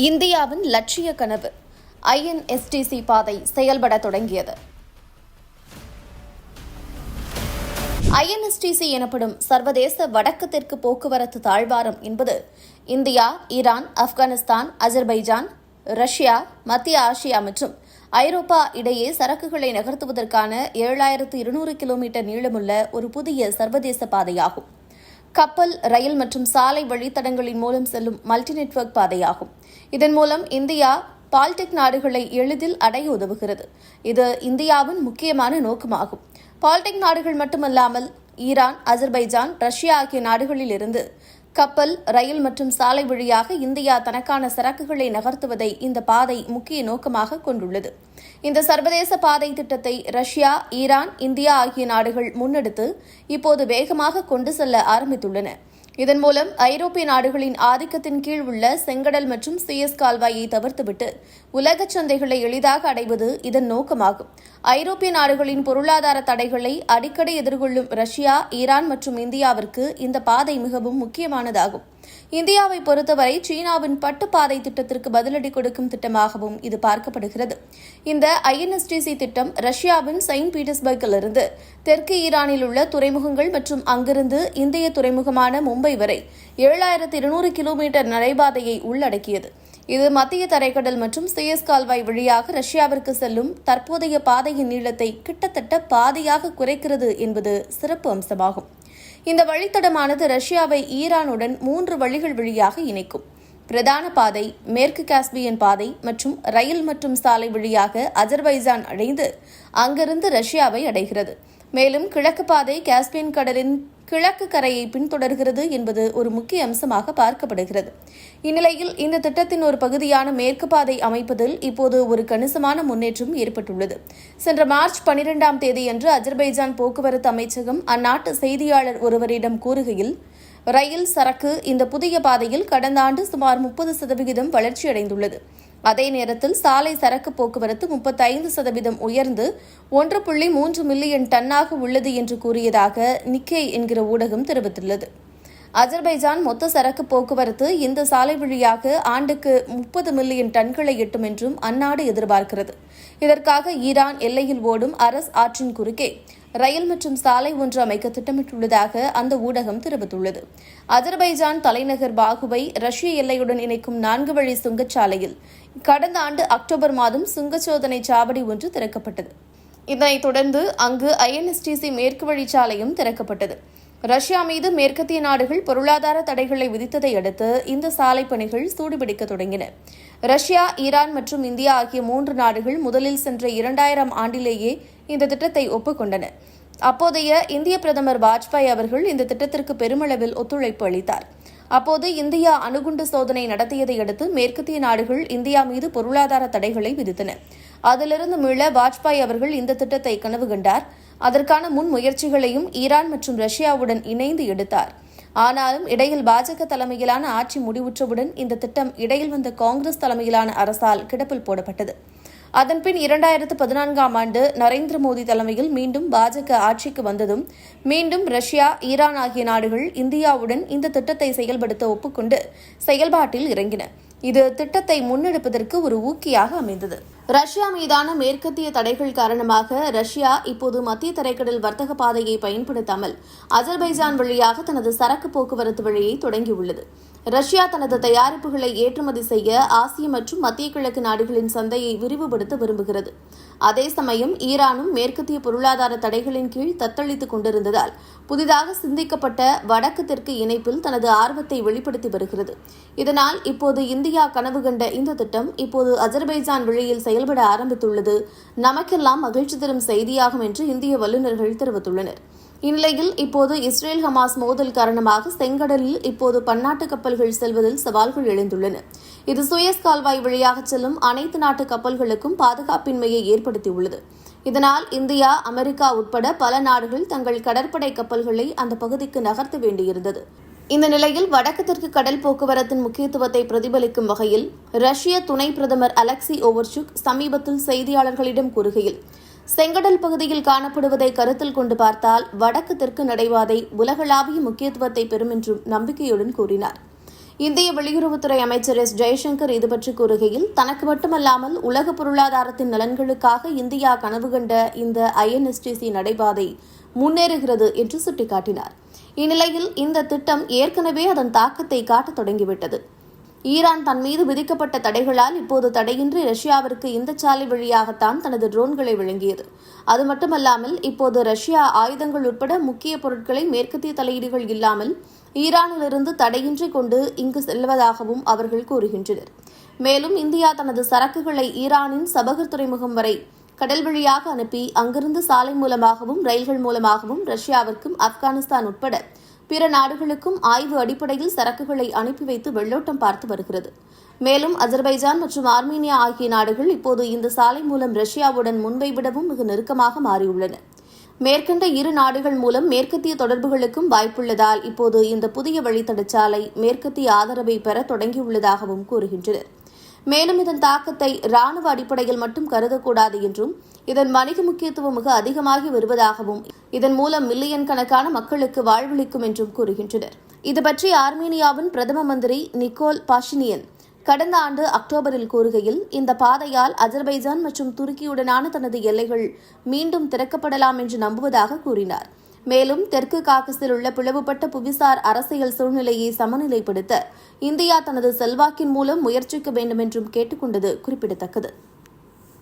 இந்தியாவின் லட்சிய கனவு INSTC பாதை செயல்பட தொடங்கியது. INSTC எனப்படும் சர்வதேச வடக்கு தெற்கு போக்குவரத்து தாழ்வாரம் என்பது India, Iran, Afghanistan, Azerbaijan, Russia, மத்திய ஆசியா மற்றும் ஐரோப்பா இடையே சரக்குகளை நகர்த்துவதற்கான 7200 கிலோமீட்டர் நீளமுள்ள ஒரு புதிய சர்வதேச பாதையாகும். கப்பல், ரயில் மற்றும் சாலை வழித்தடங்களின் மூலம் செல்லும் மல்டி நெட்வொர்க் பாதையாகும். இதன் மூலம் இந்தியா பால்டிக் நாடுகளை எளிதில் அடைய உதவுகிறது. இது இந்தியாவின் முக்கியமான நோக்கமாகும். பால்டிக் நாடுகள் மட்டுமல்லாமல் ஈரான், அஜர்பைஜான், ரஷ்யா ஆகிய நாடுகளில் இருந்து கப்பல், ரயில் மற்றும் சாலை வழியாக இந்தியா தனக்கான சரக்குகளை நகர்த்துவதை இந்த பாதை முக்கிய நோக்கமாக கொண்டுள்ளது. இந்த சர்வதேச பாதை திட்டத்தை ரஷ்யா, ஈரான், இந்தியா ஆகிய நாடுகள் முன்னெடுத்து இப்போது வேகமாக கொண்டு செல்ல ஆரம்பித்துள்ளன. இதன் மூலம் ஐரோப்பிய நாடுகளின் ஆதிக்கத்தின் கீழ் உள்ள செங்கடல் மற்றும் சுயஸ் கால்வாயை தவிர்த்துவிட்டு உலக சந்தைகளை எளிதாக அடைவது இதன் நோக்கமாகும். ஐரோப்பிய நாடுகளின் பொருளாதார தடைகளை அடிக்கடி எதிர்கொள்ளும் ரஷ்யா, ஈரான் மற்றும் இந்தியாவிற்கு இந்த பாதை மிகவும் முக்கியமானதாகும். இந்தியாவை பொறுத்தவரை சீனாவின் பட்டுப்பாதை திட்டத்திற்கு பதிலடி கொடுக்கும் திட்டமாகவும் இது பார்க்கப்படுகிறது. இந்த INSTC திட்டம் ரஷ்யாவின் செயின்ட் பீட்டர்ஸ்பர்க்கிலிருந்து தெற்கு ஈரானில் உள்ள துறைமுகங்கள் மற்றும் அங்கிருந்து இந்திய துறைமுகமான மும்பை வரை 7200 கிலோமீட்டர் நடைபாதையை உள்ளடக்கியது. இது மத்திய தரைக்கடல் மற்றும் சுயஸ் கால்வாய் வழியாக ரஷ்யாவிற்கு செல்லும் தற்போதைய பாதையின் நீளத்தை கிட்டத்தட்ட பாதியாக குறைக்கிறது என்பது சிறப்பு அம்சமாகும். இந்த வழித்தடமானது ரஷ்யாவை ஈரானுடன் 3 வழிகள் வழியாக இணைக்கும். பிரதான பாதை, மேற்கு காஸ்பியன் பாதை மற்றும் ரயில் மற்றும் சாலை வழியாக அஜர்பைஜான் அடைந்து அங்கிருந்து ரஷ்யாவை அடைகிறது. மேலும் கிழக்கு பாதை காஸ்பியன் கடலின் கிழக்கு கரையை பின்தொடர்கிறது என்பது ஒரு முக்கிய அம்சமாக பார்க்கப்படுகிறது. இந்நிலையில் இந்த திட்டத்தின் ஒரு பகுதியான மேற்கு பாதை அமைப்பதில் இப்போது ஒரு கணிசமான முன்னேற்றம் ஏற்பட்டுள்ளது. சென்ற மார்ச் 12ஆம் தேதியன்று அஜர்பைஜான் போக்குவரத்து அமைச்சகம் அந்நாட்டு செய்தியாளர் ஒருவரிடம் கூறுகையில், ரயில், சரக்கு இந்த புதிய பாதையில் கடந்த ஆண்டு சுமார் 30% வளர்ச்சியடைந்துள்ளது. அதே நேரத்தில் சாலை சரக்கு போக்குவரத்து 35% உயர்ந்து 1.3 மில்லியன் டன்னாக உள்ளது என்று கூறியதாக நிக்கே என்கிற ஊடகம் தெரிவித்துள்ளது. அஜர்பைஜான் மொத்த சரக்கு போக்குவரத்து இந்த சாலை வழியாக ஆண்டுக்கு 30 மில்லியன் டன்களை எட்டும் என்றும் அந்நாடு எதிர்பார்க்கிறது. இதற்காக ஈரான் எல்லையில் ஓடும் அரஸ் ஆற்றின் குறுக்கே ரயில் மற்றும் சாலை ஒன்று அமைக்க திட்டமிட்டுள்ளதாக அந்த ஊடகம் தெரிவித்துள்ளது. அஜர்பைஜான் தலைநகர் பாகுவை ரஷ்ய எல்லையுடன் இணைக்கும் 4 வழி சுங்கச்சாலையில் கடந்த ஆண்டு அக்டோபர் மாதம் சுங்கச்சோதனை சாவடி ஒன்று திறக்கப்பட்டது. இதனைத் தொடர்ந்து அங்கு INSTC மேற்கு வழிச்சாலையும் திறக்கப்பட்டது. ரஷ்யா மீது மேற்கத்திய நாடுகள் பொருளாதார தடைகளை விதித்ததை அடுத்து இந்த சாலை பணிகள் சூடுபிடிக்க தொடங்கின. ரஷ்யா, ஈரான் மற்றும் இந்தியா ஆகிய 3 நாடுகள் முதலில் சென்ற 2000 ஆண்டிலேயே இந்த திட்டத்தை ஒப்புக்கொண்டன. அப்போதைய இந்திய பிரதமர் வாஜ்பாய் அவர்கள் இந்த திட்டத்திற்கு பெருமளவில் ஒத்துழைப்பு அளித்தார். அப்போது இந்தியா அணுகுண்டு சோதனை நடத்தியதை அடுத்து மேற்கத்திய நாடுகள் இந்தியா மீது பொருளாதார தடைகளை விதித்தன. அதிலிருந்து மீள வாஜ்பாய் அவர்கள் இந்த திட்டத்தை கனவு கண்டார். அதற்கான முன் முயற்சிகளையும் ஈரான் மற்றும் ரஷ்யாவுடன் இணைந்து எடுத்தார். ஆனாலும் இடையில் பாஜக தலைமையிலான ஆட்சி முடிவுற்றவுடன் இந்த திட்டம் இடையில் வந்த காங்கிரஸ் தலைமையிலான அரசால் கிடப்பில் போடப்பட்டது. அதன்பின் 2014ஆம் ஆண்டு நரேந்திர மோடி தலைமையில் மீண்டும் பாஜக ஆட்சிக்கு வந்ததும் மீண்டும் ரஷ்யா, ஈரான் ஆகிய நாடுகள் இந்தியாவுடன் இந்த திட்டத்தை செயல்படுத்த ஒப்புக்கொண்டு செயல்பாட்டில் இறங்கின. இது திட்டத்தை முன்னெடுப்பதற்கு ஒரு ஊக்கியாக அமைந்தது. ரஷ்யா மீதான மேற்கத்திய தடைகள் காரணமாக ரஷ்யா இப்போது மத்திய தரைக்கடல் வர்த்தக பாதையை பயன்படுத்தாமல் அஜர்பைஜான் வழியாக தனது சரக்கு போக்குவரத்து வழியை தொடங்கியுள்ளது. ரஷ்யா தனது தயாரிப்புகளை ஏற்றுமதி செய்ய ஆசிய மற்றும் மத்திய கிழக்கு நாடுகளின் சந்தையை விரிவுபடுத்த விரும்புகிறது. அதே சமயம் ஈரானும் மேற்கத்திய பொருளாதார தடைகளின் கீழ் தத்தளித்துக் கொண்டிருந்ததால் புதிதாக சிந்திக்கப்பட்ட வடக்கு தெற்கு இணைப்பில் தனது ஆர்வத்தை வெளிப்படுத்தி வருகிறது. இதனால் இப்போது இந்தியா கனவு கண்ட இந்த திட்டம் இப்போது அஜர்பைஜான் வழியில் செயல்பட ஆரம்பித்துள்ளது நமக்கெல்லாம் மகிழ்ச்சி தரும் செய்தியாகும் என்று இந்திய வல்லுநர்கள் தெரிவித்துள்ளனர். இந்நிலையில் இப்போது இஸ்ரேல் ஹமாஸ் மோதல் காரணமாக செங்கடலில் இப்போது பன்னாட்டு கப்பல்கள் செல்வதில் சவால்கள் எழுந்துள்ளன. இது சுயஸ் கால்வாய் வழியாக செல்லும் அனைத்து நாட்டு கப்பல்களுக்கும் பாதுகாப்பின்மையை ஏற்படுத்தியுள்ளது. இதனால் இந்தியா, அமெரிக்கா உட்பட பல நாடுகள் தங்கள் கடற்படை கப்பல்களை அந்த பகுதிக்கு நகர்த்த வேண்டியிருந்தது. இந்த நிலையில் வடக்கு தெற்கு கடல் போக்குவரத்தின் முக்கியத்துவத்தை பிரதிபலிக்கும் வகையில் ரஷ்ய துணை பிரதமர் அலெக்சி ஓவர்சுக் சமீபத்தில் செய்தியாளர்களிடம் கூறுகையில், செங்கடல் பகுதியில் காணப்படுவதை கருத்தில் கொண்டு பார்த்தால் வடக்கு தெற்கு நடைபாதை உலகளாவிய முக்கியத்துவத்தை பெறும் என்றும் நம்பிக்கையுடன் கூறினார். இந்திய வெளியுறவுத்துறை அமைச்சர் எஸ். ஜெய்சங்கர் இதுபற்றி கூறுகையில், தனக்கு மட்டுமல்லாமல் உலக பொருளாதாரத்தின் நலன்களுக்காக இந்தியா கனவு கண்ட இந்த INSTC நடைபாதை முன்னேறுகிறது என்று சுட்டிக்காட்டினார். இந்நிலையில் இந்த திட்டம் ஏற்கனவே அதன் தாக்கத்தை காட்டத் தொடங்கிவிட்டது. ஈரான் தன் மீது விதிக்கப்பட்ட தடைகளால் இப்போது தடையின்றி ரஷ்யாவிற்கு இந்த சாலை வழியாகத்தான் தனது ட்ரோன்களை வழங்கியது. அது மட்டுமல்லாமல் இப்போது ரஷ்யா ஆயுதங்கள் உட்பட முக்கிய பொருட்களை மேற்கத்திய தலையீடுகள் இல்லாமல் ஈரானிலிருந்து தடையின்றி கொண்டு இங்கு செல்வதாகவும் அவர்கள் கூறுகின்றனர். மேலும் இந்தியா தனது சரக்குகளை ஈரானின் சபகர் துறைமுகம் வரை கடல் வழியாக அனுப்பி அங்கிருந்து சாலை மூலமாகவும் ரயில்கள் மூலமாகவும் ரஷ்யாவிற்கும் ஆப்கானிஸ்தான் உட்பட பிற நாடுகளுக்கும் ஆய்வு அடிப்படையில் சரக்குகளை அனுப்பி வைத்து வெள்ளோட்டம் பார்த்து வருகிறது. மேலும் அஜர்பைஜான் மற்றும் ஆர்மீனியா ஆகிய நாடுகள் இப்போது இந்த சாலை மூலம் ரஷ்யாவுடன் முன்பை விடவும் மிக நெருக்கமாக மாறியுள்ளன. மேற்கண்ட இரு நாடுகள் மூலம் மேற்கத்திய தொடர்புகளுக்கும் வாய்ப்புள்ளதால் இப்போது இந்த புதிய வழித்தடச்சாலை மேற்கத்திய ஆதரவை பெற தொடங்கியுள்ளதாகவும் கூறுகின்றனர். மேலும் இதன் தாக்கத்தை ராணுவ அடிப்படையில் மட்டும் கருதக்கூடாது என்றும், இதன் வணிக முக்கியத்துவம் மிக அதிகமாகி வருவதாகவும், இதன் மூலம் மில்லியன் கணக்கான மக்களுக்கு வாழ்வளிக்கும் என்றும் கூறுகின்றனர். இதுபற்றி ஆர்மீனியாவின் பிரதம மந்திரி நிக்கோல் பாஷினியன் கடந்த ஆண்டு அக்டோபரில் கூறுகையில், இந்த பாதையால் அஜர்பைஜான் மற்றும் துருக்கியுடனான தனது எல்லைகள் மீண்டும் திறக்கப்படலாம் என்று நம்புவதாக கூறினார். மேலும் தெற்கு காக்கஸில் உள்ள பிளவுபட்ட புவிசார் அரசியல் சூழ்நிலையை சமநிலைப்படுத்த இந்தியா தனது செல்வாக்கின் மூலம் முயற்சிக்க வேண்டும் என்றும் கேட்டுக் கொண்டது குறிப்பிடத்தக்கது.